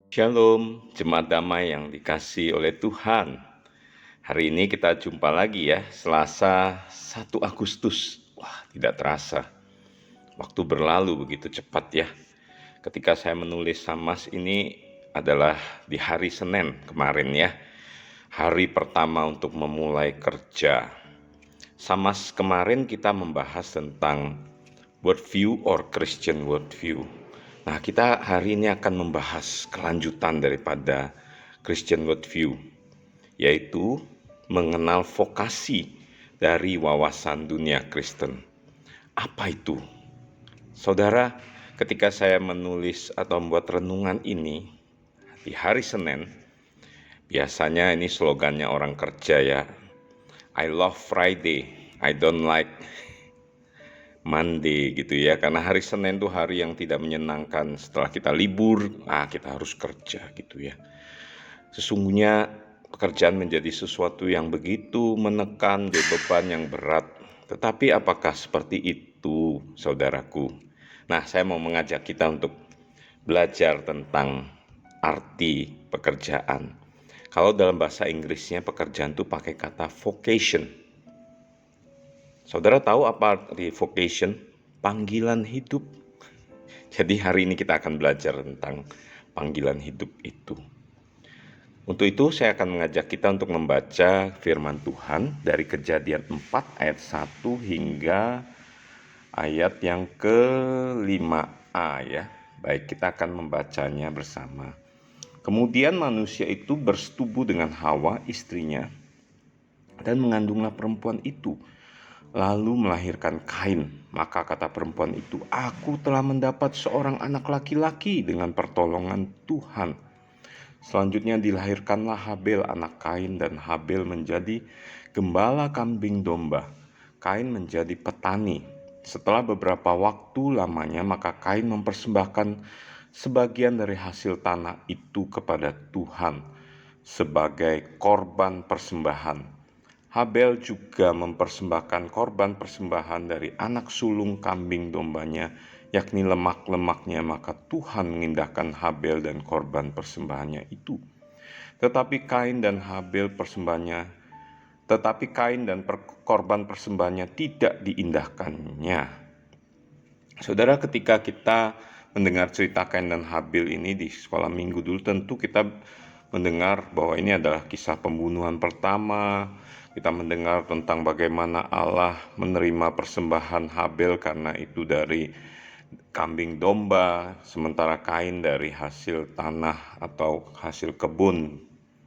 Shalom, jemaat damai yang dikasihi oleh Tuhan. Hari ini kita jumpa lagi ya, Selasa 1 Agustus. Wah, tidak terasa. Waktu berlalu begitu cepat ya. Ketika saya menulis Samas ini adalah di hari Senin kemarin ya. Hari pertama untuk memulai kerja. Samas kemarin kita membahas tentang worldview or Christian worldview. Nah, kita hari ini akan membahas kelanjutan daripada Christian worldview, yaitu mengenal vokasi dari wawasan dunia Kristen. Apa itu? Saudara, ketika saya menulis atau membuat renungan ini di hari Senin, biasanya ini slogannya orang kerja ya, I love Friday, I don't like Monday gitu ya, karena hari Senin tuh hari yang tidak menyenangkan. Setelah kita libur, kita harus kerja gitu ya. Sesungguhnya pekerjaan menjadi sesuatu yang begitu menekan, jadi beban yang berat. Tetapi apakah seperti itu, saudaraku? Nah, saya mau mengajak kita untuk belajar tentang arti pekerjaan. Kalau dalam bahasa Inggrisnya pekerjaan itu pakai kata vocation. Saudara tahu apa arti vocation? Panggilan hidup. Jadi hari ini kita akan belajar tentang panggilan hidup itu. Untuk itu saya akan mengajak kita untuk membaca firman Tuhan dari Kejadian 4 ayat 1 hingga ayat yang ke-5a ya. Baik, kita akan membacanya bersama. Kemudian manusia itu bersetubuh dengan Hawa istrinya dan mengandunglah perempuan itu, lalu melahirkan Kain. Maka kata perempuan itu, aku telah mendapat seorang anak laki-laki dengan pertolongan Tuhan. Selanjutnya dilahirkanlah Habel anak Kain, dan Habel menjadi gembala kambing domba. Kain menjadi petani. Setelah beberapa waktu lamanya, maka Kain mempersembahkan sebagian dari hasil tanah itu kepada Tuhan sebagai korban persembahan. Habel juga mempersembahkan korban persembahan dari anak sulung kambing dombanya, yakni lemak-lemaknya, maka Tuhan mengindahkan Habel dan korban persembahannya itu. Tetapi Kain dan korban persembahannya tidak diindahkannya. Saudara, ketika kita mendengar cerita Kain dan Habel ini di sekolah minggu dulu, tentu kita mendengar bahwa ini adalah kisah pembunuhan pertama. Kita mendengar tentang bagaimana Allah menerima persembahan Habel karena itu dari kambing domba, sementara Kain dari hasil tanah atau hasil kebun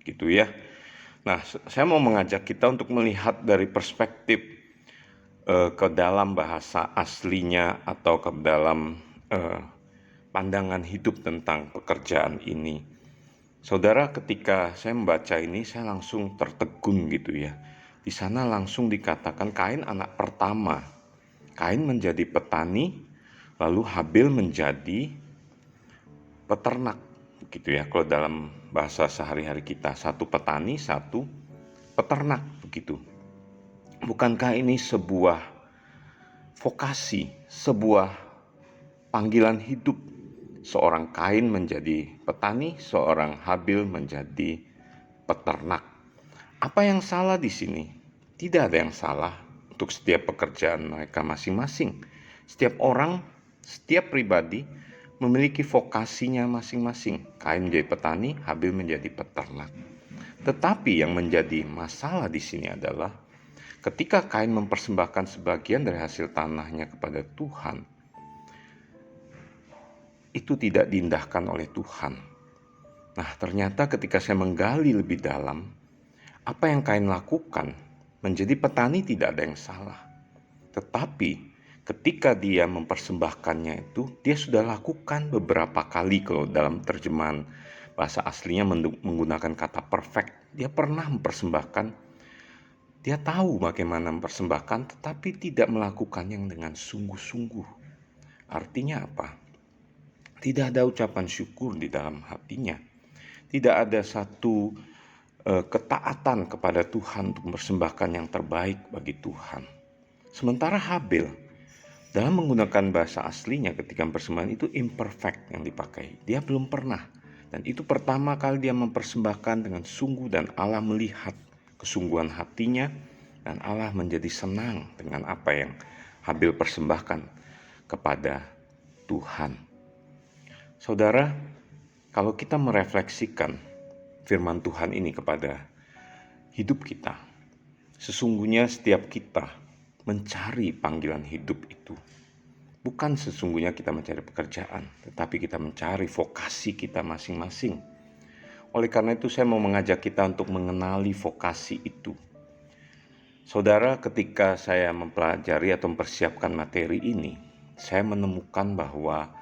gitu ya. Nah, saya mau mengajak kita untuk melihat dari perspektif ke dalam bahasa aslinya atau ke dalam pandangan hidup tentang pekerjaan ini. Saudara, ketika saya membaca ini, saya langsung tertegun gitu ya. Di sana langsung dikatakan Kain anak pertama. Kain menjadi petani, lalu Habel menjadi peternak gitu ya. Kalau dalam bahasa sehari-hari kita, satu petani, satu peternak begitu. Bukankah ini sebuah vokasi, sebuah panggilan hidup? Seorang Kain menjadi petani, seorang Habel menjadi peternak. Apa yang salah di sini? Tidak ada yang salah untuk setiap pekerjaan mereka masing-masing. Setiap orang, setiap pribadi memiliki vokasinya masing-masing. Kain menjadi petani, Habel menjadi peternak. Tetapi yang menjadi masalah di sini adalah ketika Kain mempersembahkan sebagian dari hasil tanahnya kepada Tuhan, itu tidak diindahkan oleh Tuhan. Nah, ternyata ketika saya menggali lebih dalam, apa yang Kain lakukan, menjadi petani tidak ada yang salah. Tetapi ketika dia mempersembahkannya itu, dia sudah lakukan beberapa kali. Kalau dalam terjemahan bahasa aslinya menggunakan kata perfect. Dia pernah mempersembahkan, dia tahu bagaimana mempersembahkan, tetapi tidak melakukannya dengan sungguh-sungguh. Artinya apa? Tidak ada ucapan syukur di dalam hatinya. Tidak ada satu ketaatan kepada Tuhan untuk mempersembahkan yang terbaik bagi Tuhan. Sementara Habel dalam menggunakan bahasa aslinya ketika persembahan itu imperfect yang dipakai. Dia belum pernah Dan itu pertama kali dia mempersembahkan dengan sungguh, dan Allah melihat kesungguhan hatinya, dan Allah menjadi senang dengan apa yang Habil persembahkan kepada Tuhan. Saudara, kalau kita merefleksikan firman Tuhan ini kepada hidup kita, sesungguhnya setiap kita mencari panggilan hidup itu. Bukan sesungguhnya kita mencari pekerjaan, tetapi kita mencari vokasi kita masing-masing. Oleh karena itu saya mau mengajak kita untuk mengenali vokasi itu. Saudara, ketika saya mempelajari atau mempersiapkan materi ini, saya menemukan bahwa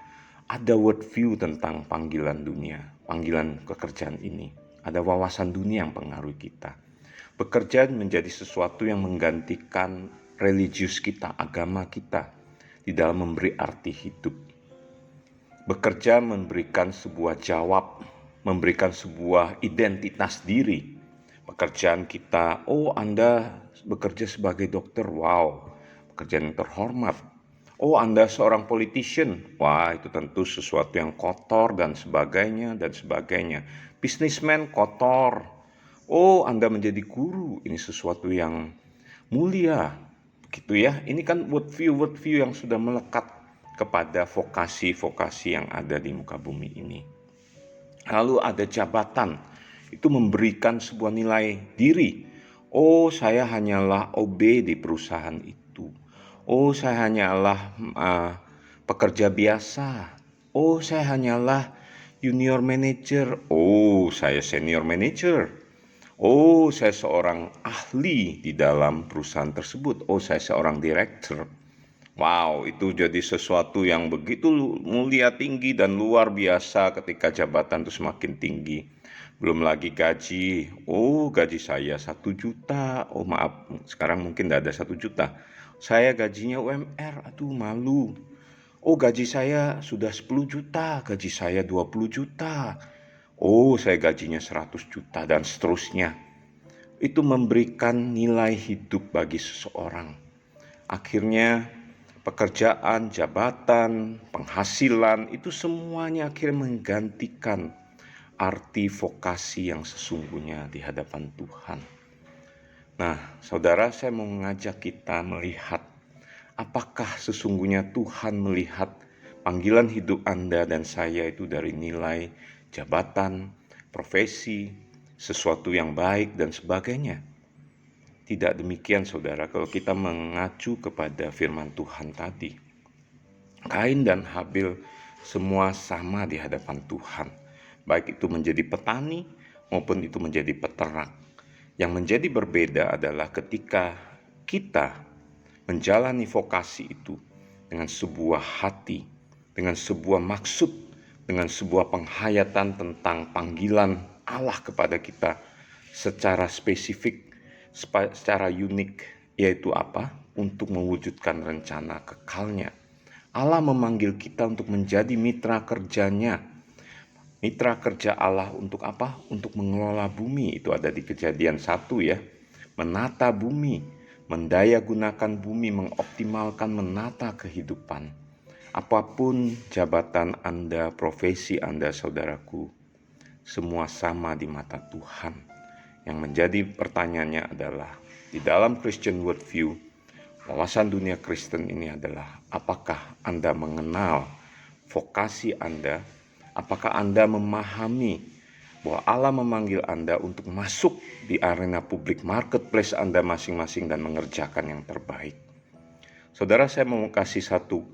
ada worldview tentang panggilan dunia, panggilan pekerjaan ini. Ada wawasan dunia yang pengaruhi kita. Bekerja menjadi sesuatu yang menggantikan religius kita, agama kita, di dalam memberi arti hidup. Bekerja memberikan sebuah jawab, memberikan sebuah identitas diri. Pekerjaan kita, oh Anda bekerja sebagai dokter, wow, pekerjaan yang terhormat. Oh Anda seorang politician, wah itu tentu sesuatu yang kotor dan sebagainya dan sebagainya. Businessman kotor. Oh Anda menjadi guru, ini sesuatu yang mulia. Gitu ya, ini kan worldview yang sudah melekat kepada vokasi-vokasi yang ada di muka bumi ini. Lalu ada jabatan, itu memberikan sebuah nilai diri. Oh, saya hanyalah OB di perusahaan itu. Oh, saya hanyalah pekerja biasa. Oh, saya hanyalah junior manager. Oh, saya senior manager. Oh, saya seorang ahli di dalam perusahaan tersebut. Oh, saya seorang direktur. Wow, itu jadi sesuatu yang begitu mulia, tinggi, dan luar biasa ketika jabatan itu semakin tinggi. Belum lagi gaji. Oh, gaji saya 1 juta. Oh, maaf, sekarang mungkin tidak ada 1 juta. Saya gajinya UMR. Aduh, malu. Oh, gaji saya sudah 10 juta. Gaji saya 20 juta. Oh, saya gajinya 100 juta, dan seterusnya. Itu memberikan nilai hidup bagi seseorang. Akhirnya pekerjaan, jabatan, penghasilan, itu semuanya akhirnya menggantikan arti vokasi yang sesungguhnya di hadapan Tuhan. Nah, saudara, saya mau mengajak kita melihat apakah sesungguhnya Tuhan melihat panggilan hidup Anda dan saya itu dari nilai jabatan, profesi, sesuatu yang baik, dan sebagainya. Tidak demikian, saudara, kalau kita mengacu kepada firman Tuhan tadi. Kain dan Habil semua sama di hadapan Tuhan. Baik itu menjadi petani maupun itu menjadi peternak. Yang menjadi berbeda adalah ketika kita menjalani vokasi itu dengan sebuah hati, dengan sebuah maksud, dengan sebuah penghayatan tentang panggilan Allah kepada kita secara spesifik, secara unik, yaitu apa? Untuk mewujudkan rencana kekalnya. Allah memanggil kita untuk menjadi mitra kerjanya. Mitra kerja Allah untuk apa? Untuk mengelola bumi. Itu ada di Kejadian 1 ya. Menata bumi, mendaya gunakan bumi, mengoptimalkan, menata kehidupan. Apapun jabatan Anda, profesi Anda, saudaraku, semua sama di mata Tuhan. Yang menjadi pertanyaannya adalah, di dalam Christian worldview, wawasan dunia Kristen ini adalah, apakah Anda mengenal vokasi Anda? Apakah Anda memahami bahwa Allah memanggil Anda untuk masuk di arena publik marketplace Anda masing-masing dan mengerjakan yang terbaik? Saudara, saya mau kasih satu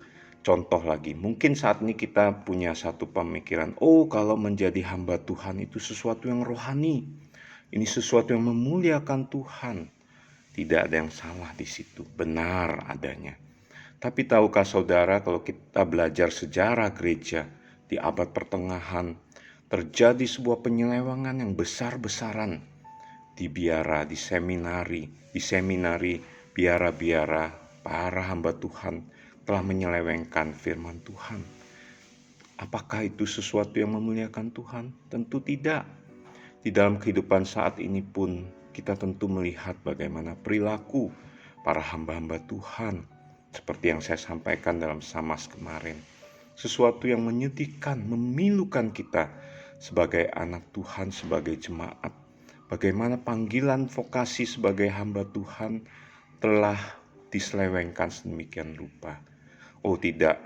contoh lagi. Mungkin saat ini kita punya satu pemikiran, oh kalau menjadi hamba Tuhan itu sesuatu yang rohani. Ini sesuatu yang memuliakan Tuhan. Tidak ada yang salah di situ, benar adanya. Tapi tahukah saudara, kalau kita belajar sejarah gereja di abad pertengahan, terjadi sebuah penyelewengan yang besar-besaran di biara, di seminari, biara-biara, para hamba Tuhan telah menyelewengkan firman Tuhan. Apakah itu sesuatu yang memuliakan Tuhan? Tentu tidak. Di dalam kehidupan saat ini pun kita tentu melihat bagaimana perilaku para hamba-hamba Tuhan, seperti yang saya sampaikan dalam Samas kemarin. Sesuatu yang menyedihkan, memilukan kita sebagai anak Tuhan, sebagai jemaat. Bagaimana panggilan vokasi sebagai hamba Tuhan telah diselewengkan sedemikian rupa. Oh tidak,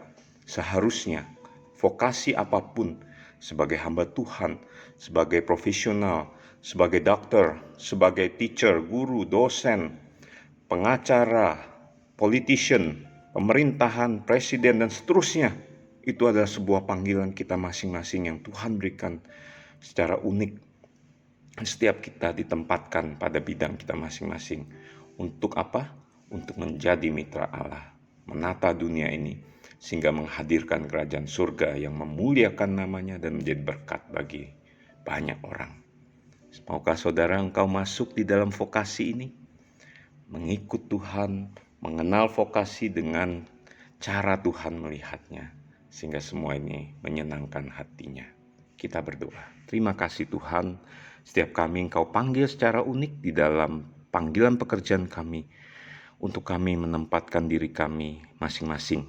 seharusnya vokasi apapun sebagai hamba Tuhan, sebagai profesional, sebagai dokter, sebagai teacher, guru, dosen, pengacara, politician, pemerintahan, presiden, dan seterusnya, itu adalah sebuah panggilan kita masing-masing yang Tuhan berikan secara unik. Setiap kita ditempatkan pada bidang kita masing-masing. Untuk apa? Untuk menjadi mitra Allah, menata dunia ini, sehingga menghadirkan kerajaan surga yang memuliakan namanya dan menjadi berkat bagi banyak orang. Maukah saudara engkau masuk di dalam vokasi ini? Mengikut Tuhan, mengenal vokasi dengan cara Tuhan melihatnya, sehingga semua ini menyenangkan hatinya. Kita berdoa. Terima kasih Tuhan, setiap kami Engkau panggil secara unik di dalam panggilan pekerjaan kami, untuk kami menempatkan diri kami masing-masing.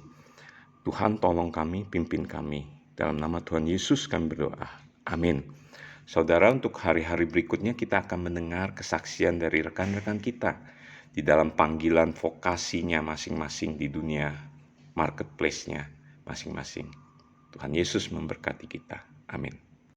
Tuhan tolong kami, pimpin kami. Dalam nama Tuhan Yesus kami berdoa. Amin. Saudara, untuk hari-hari berikutnya kita akan mendengar kesaksian dari rekan-rekan kita di dalam panggilan vokasinya masing-masing di dunia marketplace-nya masing-masing. Tuhan Yesus memberkati kita. Amin.